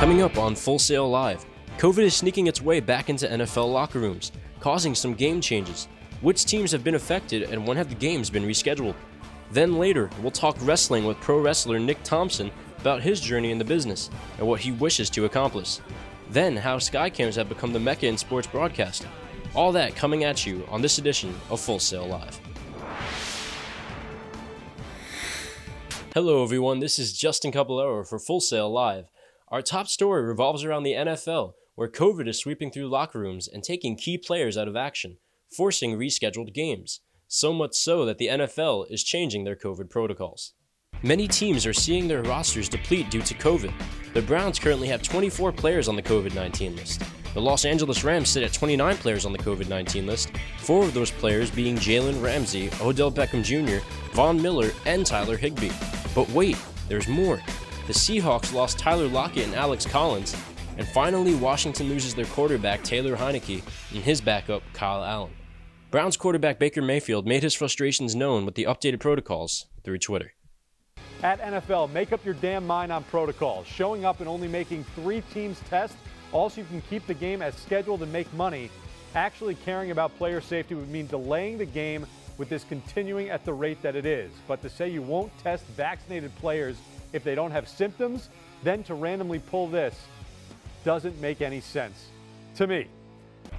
Coming up on Full Sail Live, COVID is sneaking its way back into NFL locker rooms, causing some game changes. Which teams have been affected and when have the games been rescheduled? Then later, we'll talk wrestling with pro wrestler Nick Thompson about his journey in the business and what he wishes to accomplish. Then how skycams have become the mecca in sports broadcasting. All that coming at you on this edition of Full Sail Live. Hello everyone, this is Justin Caballero for Full Sail Live. Our top story revolves around the NFL, where COVID is sweeping through locker rooms and taking key players out of action, forcing rescheduled games. So much so that the NFL is changing their COVID protocols. Many teams are seeing their rosters deplete due to COVID. The Browns currently have 24 players on the COVID-19 list. The Los Angeles Rams sit at 29 players on the COVID-19 list, 4 of those players being Jalen Ramsey, Odell Beckham Jr., Von Miller, and Tyler Higbee. But wait, there's more. The Seahawks lost Tyler Lockett and Alex Collins, and finally Washington loses their quarterback Taylor Heineke and his backup Kyle Allen. Browns quarterback Baker Mayfield made his frustrations known with the updated protocols through Twitter. At NFL, make up your damn mind on protocols. Showing up and only making 3 teams test, also you can keep the game as scheduled and make money. Actually caring about player safety would mean delaying the game with this continuing at the rate that it is. But to say you won't test vaccinated players if they don't have symptoms, then to randomly pull this doesn't make any sense to me.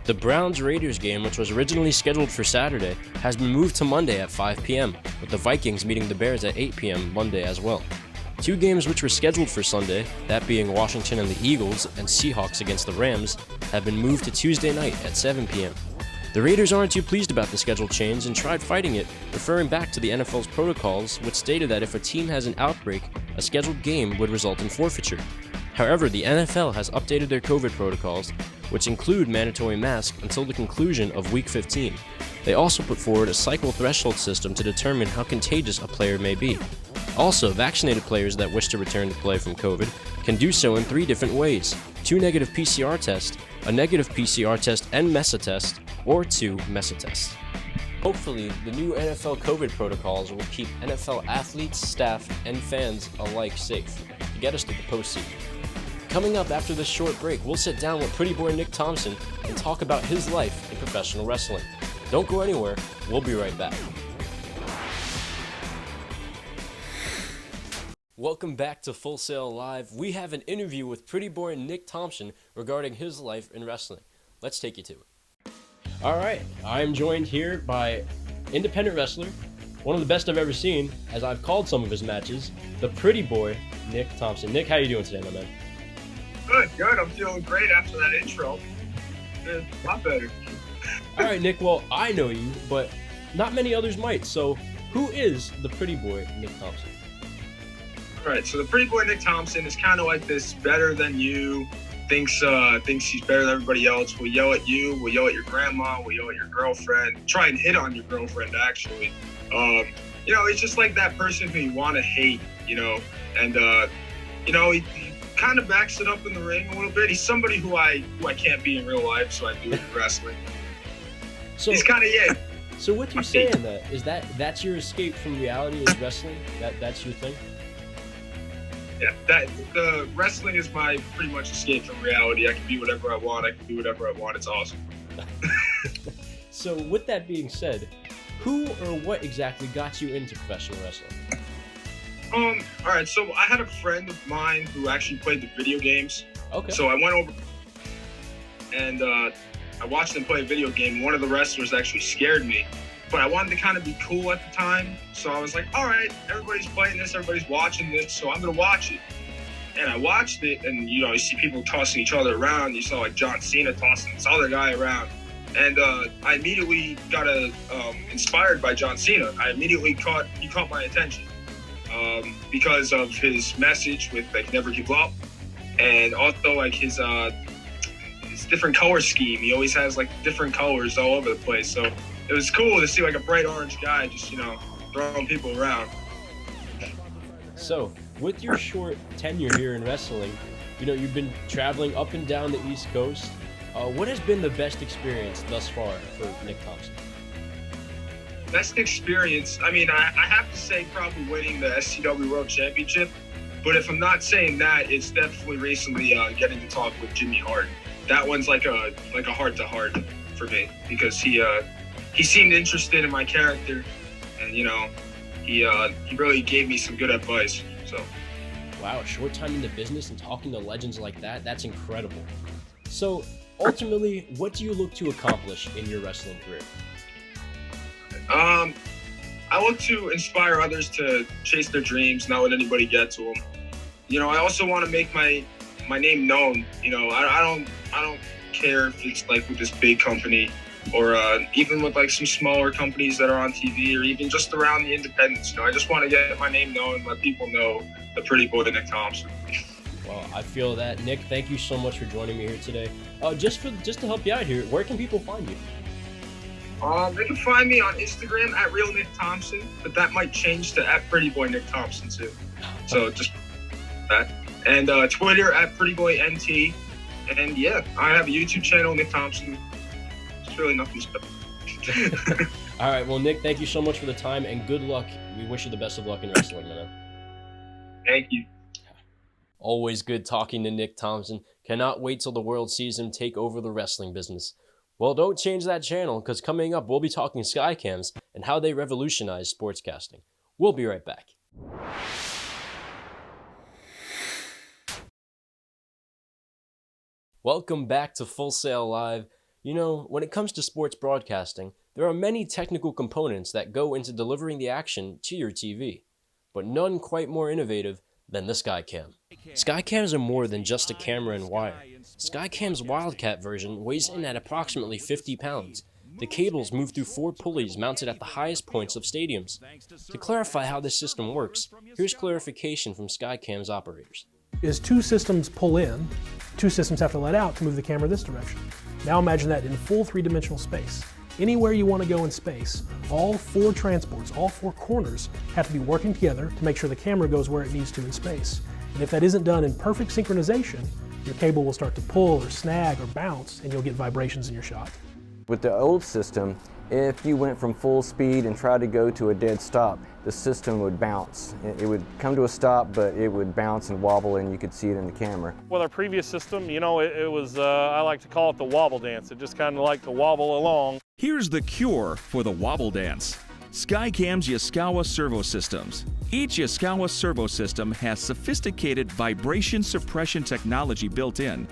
The Browns-Raiders game, which was originally scheduled for Saturday, has been moved to Monday at 5 p.m., with the Vikings meeting the Bears at 8 p.m. Monday as well. 2 games which were scheduled for Sunday, that being Washington and the Eagles and Seahawks against the Rams, have been moved to Tuesday night at 7 p.m. The Raiders aren't too pleased about the schedule change and tried fighting it, referring back to the NFL's protocols, which stated that if a team has an outbreak, a scheduled game would result in forfeiture. However, the NFL has updated their COVID protocols, which include mandatory masks until the conclusion of Week 15. They also put forward a cycle threshold system to determine how contagious a player may be. Also, vaccinated players that wish to return to play from COVID can do so in 3 different ways: 2 negative PCR tests, a negative PCR test and MESA test, or 2 MESA tests. Hopefully, the new NFL COVID protocols will keep NFL athletes, staff, and fans alike safe to get us to the postseason. Coming up after this short break, we'll sit down with pretty boy Nick Thompson and talk about his life in professional wrestling. Don't go anywhere, we'll be right back. Welcome back to Full Sail Live. We have an interview with pretty boy Nick Thompson regarding his life in wrestling. Let's take you to it. All right, I'm joined here by independent wrestler, one of the best I've ever seen, as I've called some of his matches, the pretty boy Nick Thompson. Nick, how you doing today, my man? Good. I'm feeling great after that intro. A lot better. All right, Nick, well, I know you, but not many others might. So who is the pretty boy Nick Thompson? All right, so the pretty boy Nick Thompson is kind of like this better than you, thinks he's better than everybody else, will yell at you, will yell at your grandma, will yell at your girlfriend, try and hit on your girlfriend, actually. He's just like that person who you want to hate, and he kind of backs it up in the ring a little bit. He's somebody who I can't be in real life, so I do it in wrestling. So he's kind of, yeah. So with you saying that, is that's your escape from reality is wrestling? That's your thing? Yeah, the wrestling is my pretty much escape from reality. I can be whatever I want. I can do whatever I want. It's awesome. So with that being said, who or what exactly got you into professional wrestling? All right, so I had a friend of mine who actually played the video games. Okay. So I went over and I watched him play a video game. One of the wrestlers actually scared me, but I wanted to kind of be cool at the time. So I was like, all right, everybody's playing this, everybody's watching this, so I'm going to watch it. And I watched it, and, you see people tossing each other around. You saw, like, John Cena tossing this other guy around. And I immediately got inspired by John Cena. He caught my attention because of his message with, like, never give up. And also, like, his different color scheme. He always has, like, different colors all over the place. So it was cool to see, like, a bright orange guy just, throwing people around. So, with your short tenure here in wrestling, you've been traveling up and down the East Coast. What has been the best experience thus far for Nick Thompson? Best experience, I have to say probably winning the SCW World Championship. But if I'm not saying that, it's definitely recently getting to talk with Jimmy Hart. That one's like a heart-to-heart for me, because he seemed interested in my character, and you know, he really gave me some good advice. So. Wow, a short time in the business and talking to legends like that, that's incredible. So, ultimately, what do you look to accomplish in your wrestling career? I look to inspire others to chase their dreams, not let anybody get to them. You know, I also want to make my name known. You know, I don't care if it's like with this big company or even with like some smaller companies that are on TV, or even just around the independents. You know, I just want to get my name known, let people know the pretty boy Nick Thompson. Well, I feel that. Nick, thank you so much for joining me here today. Just to help you out here, where can people find you? They can find me on Instagram at Real Nick Thompson, but that might change to at Pretty Boy Nick Thompson too. So just that. And Twitter at Pretty Boy NT. And yeah, I have a YouTube channel, Nick Thompson. It's really nothing special. All right, well, Nick, thank you so much for the time and good luck. We wish you the best of luck in wrestling, man. Thank you. Always good talking to Nick Thompson. Cannot wait till the world sees him take over the wrestling business. Well, don't change that channel, because coming up, we'll be talking skycams and how they revolutionize sportscasting. We'll be right back. Welcome back to Full Sail Live. You know, when it comes to sports broadcasting, there are many technical components that go into delivering the action to your TV, but none quite more innovative than the Skycam. Skycams are more than just a camera and wire. Skycam's Wildcat version weighs in at approximately 50 pounds. The cables move through 4 pulleys mounted at the highest points of stadiums. To clarify how this system works, here's clarification from Skycam's operators. Is 2 systems pull in, 2 systems have to let out to move the camera this direction. Now imagine that in full 3-dimensional space. Anywhere you want to go in space, all 4 transports, all 4 corners have to be working together to make sure the camera goes where it needs to in space. And if that isn't done in perfect synchronization, your cable will start to pull or snag or bounce, and you'll get vibrations in your shot. With the old system, if you went from full speed and tried to go to a dead stop, the system would bounce. It would come to a stop, but it would bounce and wobble, and you could see it in the camera. With our previous system, you know, it was, I like to call it the wobble dance. It just kind of liked to wobble along. Here's the cure for the wobble dance. Skycam's Yaskawa servo systems. Each Yaskawa servo system has sophisticated vibration suppression technology built in.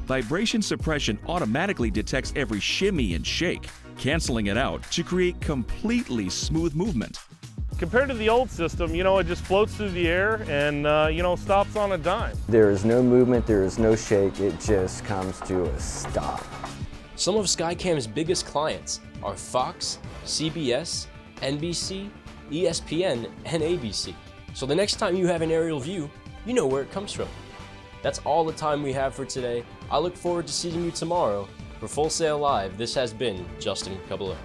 Vibration suppression automatically detects every shimmy and shake, canceling it out to create completely smooth movement. Compared to the old system, you know, it just floats through the air and, you know, stops on a dime. There is no movement, there is no shake, it just comes to a stop. Some of Skycam's biggest clients are Fox, CBS, NBC, ESPN, and ABC. So the next time you have an aerial view, you know where it comes from. That's all the time we have for today. I look forward to seeing you tomorrow. For Full Sail Live, this has been Justin Caballero.